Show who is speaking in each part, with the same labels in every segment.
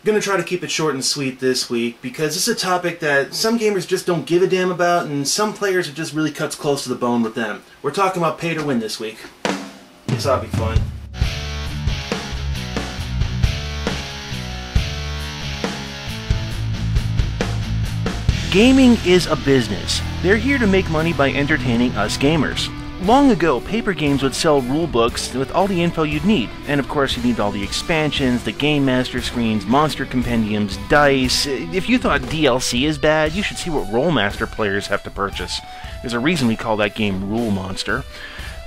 Speaker 1: I'm going to try to keep it short and sweet this week because this is a topic that some gamers just don't give a damn about and some players it just really cuts close to the bone with them. We're talking about pay to win this week. This ought to be fun. Gaming is a business. They're here to make money by entertaining us gamers. Long ago, paper games would sell rulebooks with all the info you'd need, and of course you'd need all the expansions, the Game Master screens, monster compendiums, dice. If you thought DLC is bad, you should see what Rolemaster players have to purchase. There's a reason we call that game Rule Monster.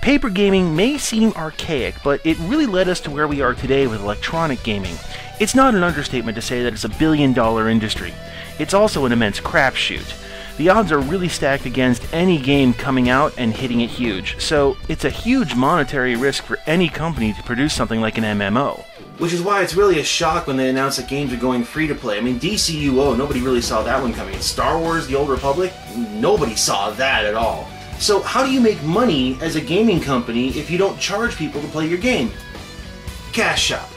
Speaker 1: Paper gaming may seem archaic, but it really led us to where we are today with electronic gaming. It's not an understatement to say that it's a billion-dollar industry. It's also an immense crapshoot. The odds are really stacked against any game coming out and hitting it huge, so it's a huge monetary risk for any company to produce something like an MMO. Which is why it's really a shock when they announce that games are going free to play. I mean, DCUO, nobody really saw that one coming. Star Wars, The Old Republic, nobody saw that at all. So how do you make money as a gaming company if you don't charge people to play your game? Cash shop.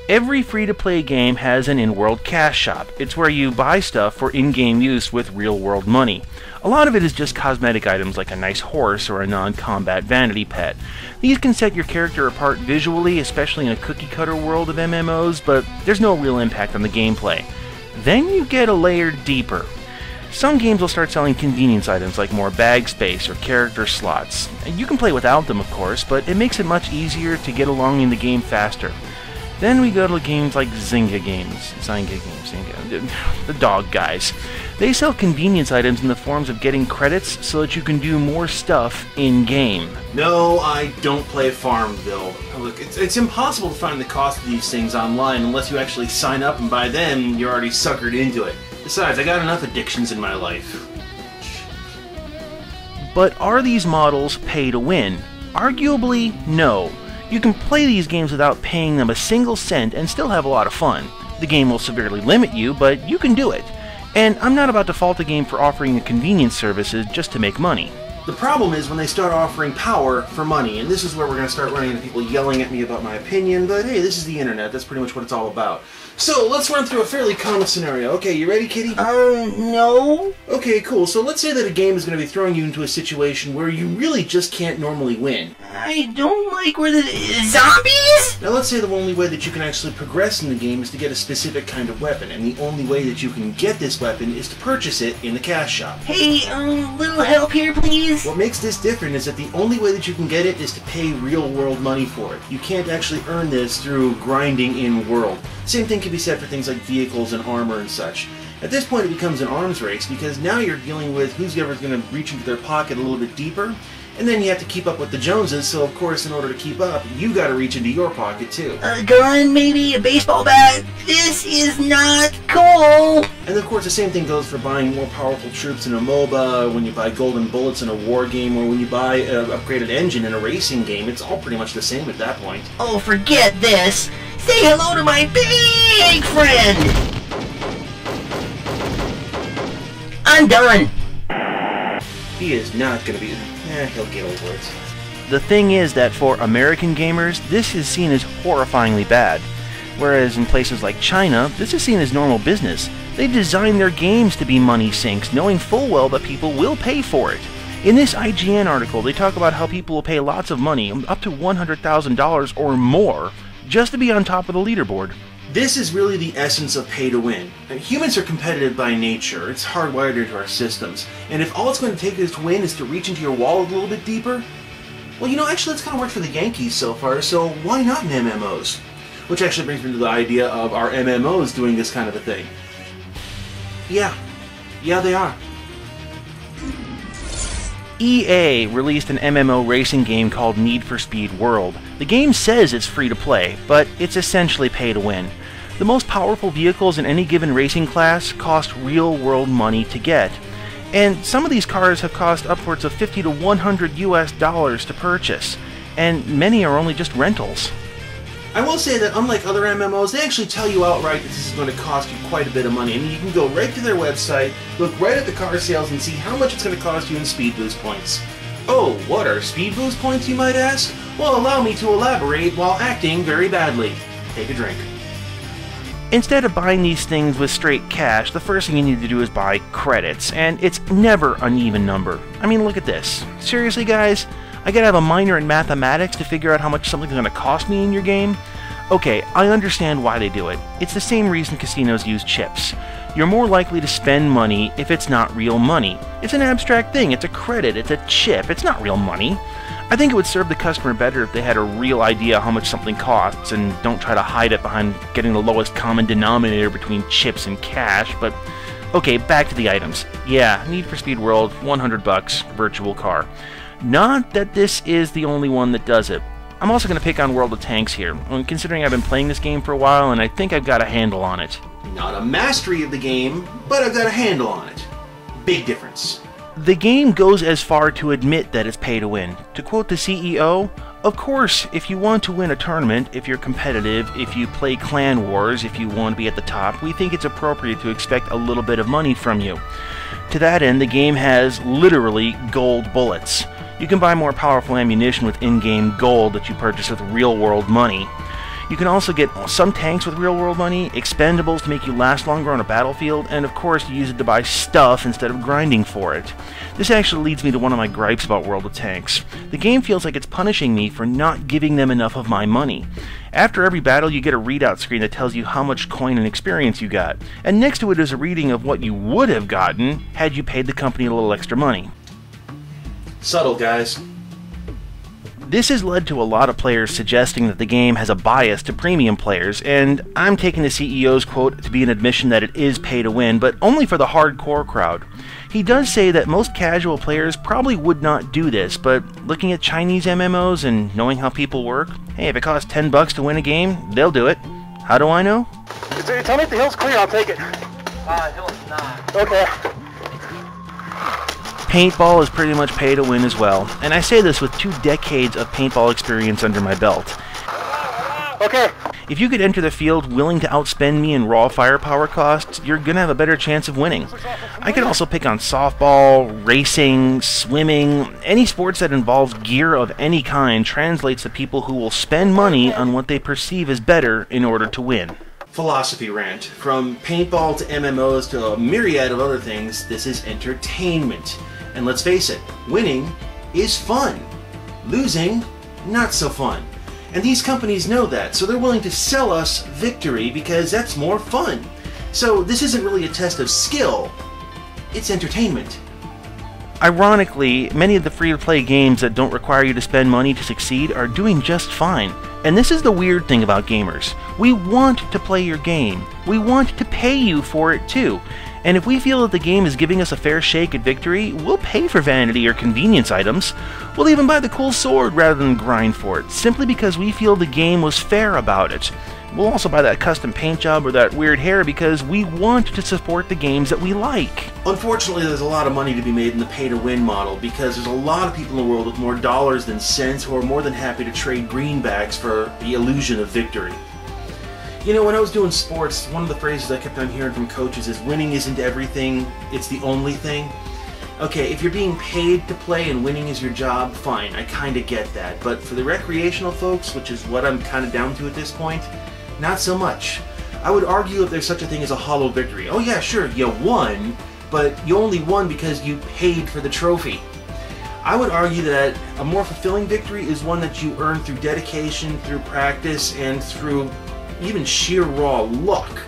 Speaker 1: Every free-to-play game has an in-world cash shop. It's where you buy stuff for in-game use with real-world money. A lot of it is just cosmetic items like a nice horse or a non-combat vanity pet. These can set your character apart visually, especially in a cookie-cutter world of MMOs, but there's no real impact on the gameplay. Then you get a layer deeper. Some games will start selling convenience items like more bag space or character slots. You can play without them, of course, but it makes it much easier to get along in the game faster. Then we go to games like Zynga games, the dog guys. They sell convenience items in the forms of getting credits so that you can do more stuff in-game. No, I don't play Farmville. Look, it's impossible to find the cost of these things online unless you actually sign up, and by then you're already suckered into it. Besides, I got enough addictions in my life. But are these models pay to win? Arguably, no. You can play these games without paying them a single cent and still have a lot of fun. The game will severely limit you, but you can do it. And I'm not about to fault a game for offering convenience services just to make money. The problem is when they start offering power for money, and this is where we're going to start running into people yelling at me about my opinion, but hey, this is the internet, that's pretty much what it's all about. So, let's run through a fairly common scenario. Okay, you ready, Kitty?
Speaker 2: No.
Speaker 1: Okay, cool. So let's say that a game is going to be throwing you into a situation where you really just can't normally win.
Speaker 2: I don't like where the zombies?
Speaker 1: Now let's say the only way that you can actually progress in the game is to get a specific kind of weapon, and the only way that you can get this weapon is to purchase it in the cash shop.
Speaker 2: Hey, little help here, please?
Speaker 1: What makes this different is that the only way that you can get it is to pay real-world money for it. You can't actually earn this through grinding in-world. Same thing can be said for things like vehicles and armor and such. At this point it becomes an arms race because now you're dealing with who's ever going to reach into their pocket a little bit deeper, and then you have to keep up with the Joneses, so of course in order to keep up, you gotta reach into your pocket too.
Speaker 2: A gun, maybe? A baseball bat? This is not cool!
Speaker 1: And of course the same thing goes for buying more powerful troops in a MOBA, when you buy golden bullets in a war game, or when you buy an upgraded engine in a racing game. It's all pretty much the same at that point.
Speaker 2: Oh, forget this! Say hello to my big friend! I'm done!
Speaker 1: He is not gonna be... he'll get over it.
Speaker 3: The thing is that for American gamers, this is seen as horrifyingly bad. Whereas in places like China, this is seen as normal business. They've designed their games to be money sinks, knowing full well that people will pay for it. In this IGN article, they talk about how people will pay lots of money, up to $100,000 or more, just to be on top of the leaderboard.
Speaker 1: This is really the essence of pay to win. And humans are competitive by nature. It's hardwired into our systems. And if all it's going to take us to win is to reach into your wallet a little bit deeper, well, you know, actually it's kind of worked for the Yankees so far, so why not in MMOs? Which actually brings me to the idea of our MMOs doing this kind of a thing. Yeah, they are.
Speaker 3: EA released an MMO racing game called Need for Speed World. The game says it's free to play, but it's essentially pay to win. The most powerful vehicles in any given racing class cost real-world money to get. And some of these cars have cost upwards of $50 to $100 to purchase, and many are only just rentals.
Speaker 1: I will say that unlike other MMOs, they actually tell you outright that this is going to cost you quite a bit of money. I mean, you can go right to their website, look right at the car sales, and see how much it's going to cost you in speed boost points. Oh, what are speed boost points, you might ask? Well, allow me to elaborate while acting very badly. Take a drink.
Speaker 3: Instead of buying these things with straight cash, the first thing you need to do is buy credits, and it's never an even number. I mean, look at this. Seriously, guys? I gotta have a minor in mathematics to figure out how much something's gonna cost me in your game? Okay, I understand why they do it. It's the same reason casinos use chips. You're more likely to spend money if it's not real money. It's an abstract thing, it's a credit, it's a chip, it's not real money. I think it would serve the customer better if they had a real idea how much something costs and don't try to hide it behind getting the lowest common denominator between chips and cash, but okay, back to the items. Yeah, Need for Speed World, $100, virtual car. Not that this is the only one that does it. I'm also going to pick on World of Tanks here, considering I've been playing this game for a while and I think I've got a handle on it.
Speaker 1: Not a mastery of the game, but I've got a handle on it. Big difference.
Speaker 3: The game goes as far to admit that it's pay to win. To quote the CEO, of course, if you want to win a tournament, if you're competitive, if you play clan wars, if you want to be at the top, we think it's appropriate to expect a little bit of money from you. To that end, the game has literally gold bullets. You can buy more powerful ammunition with in-game gold that you purchase with real-world money. You can also get some tanks with real-world money, expendables to make you last longer on a battlefield, and of course you use it to buy stuff instead of grinding for it. This actually leads me to one of my gripes about World of Tanks. The game feels like it's punishing me for not giving them enough of my money. After every battle you get a readout screen that tells you how much coin and experience you got, and next to it is a reading of what you would have gotten had you paid the company a little extra money.
Speaker 1: Subtle, guys.
Speaker 3: This has led to a lot of players suggesting that the game has a bias to premium players, and I'm taking the CEO's quote to be an admission that it is pay to win, but only for the hardcore crowd. He does say that most casual players probably would not do this, but looking at Chinese MMOs and knowing how people work, hey, if it costs $10 to win a game, they'll do it. How do I know?
Speaker 4: Tell me if the hill's clear, I'll take it. Hill is not. Okay.
Speaker 3: Paintball is pretty much pay to win as well, and I say this with 2 decades of paintball experience under my belt.
Speaker 4: Okay.
Speaker 3: If you could enter the field willing to outspend me in raw firepower costs, you're gonna have a better chance of winning. I could also pick on softball, racing, swimming. Any sports that involves gear of any kind translates to people who will spend money on what they perceive as better in order to win.
Speaker 1: Philosophy rant. From paintball to MMOs to a myriad of other things, this is entertainment. And let's face it, winning is fun. Losing, not so fun. And these companies know that, so they're willing to sell us victory because that's more fun. So this isn't really a test of skill, it's entertainment.
Speaker 3: Ironically, many of the free-to-play games that don't require you to spend money to succeed are doing just fine. And this is the weird thing about gamers. We want to play your game. We want to pay you for it too. And if we feel that the game is giving us a fair shake at victory, we'll pay for vanity or convenience items. We'll even buy the cool sword rather than grind for it, simply because we feel the game was fair about it. We'll also buy that custom paint job or that weird hair because we want to support the games that we like.
Speaker 1: Unfortunately, there's a lot of money to be made in the pay-to-win model because there's a lot of people in the world with more dollars than cents who are more than happy to trade greenbacks for the illusion of victory. You know, when I was doing sports, one of the phrases I kept on hearing from coaches is winning isn't everything, it's the only thing. Okay, if you're being paid to play and winning is your job, fine, I kinda get that. But for the recreational folks, which is what I'm kinda down to at this point, not so much. I would argue if there's such a thing as a hollow victory. Oh yeah, sure, you won, but you only won because you paid for the trophy. I would argue that a more fulfilling victory is one that you earn through dedication, through practice, and through even sheer raw luck.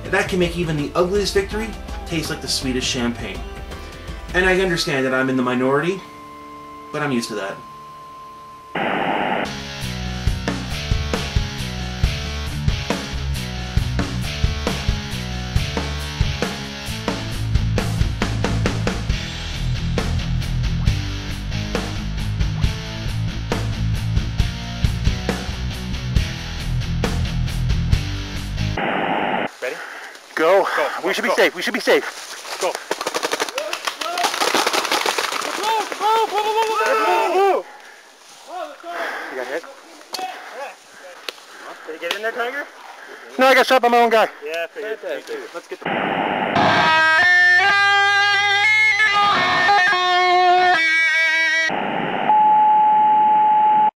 Speaker 1: That can make even the ugliest victory taste like the sweetest champagne. And I understand that I'm in the minority, but I'm used to that.
Speaker 4: Ready? Go. We should be safe. We should be safe. Go. You got hit? Did he get in there, Tiger? No, I got shot by my own guy. Yeah, I figured. Let's get the...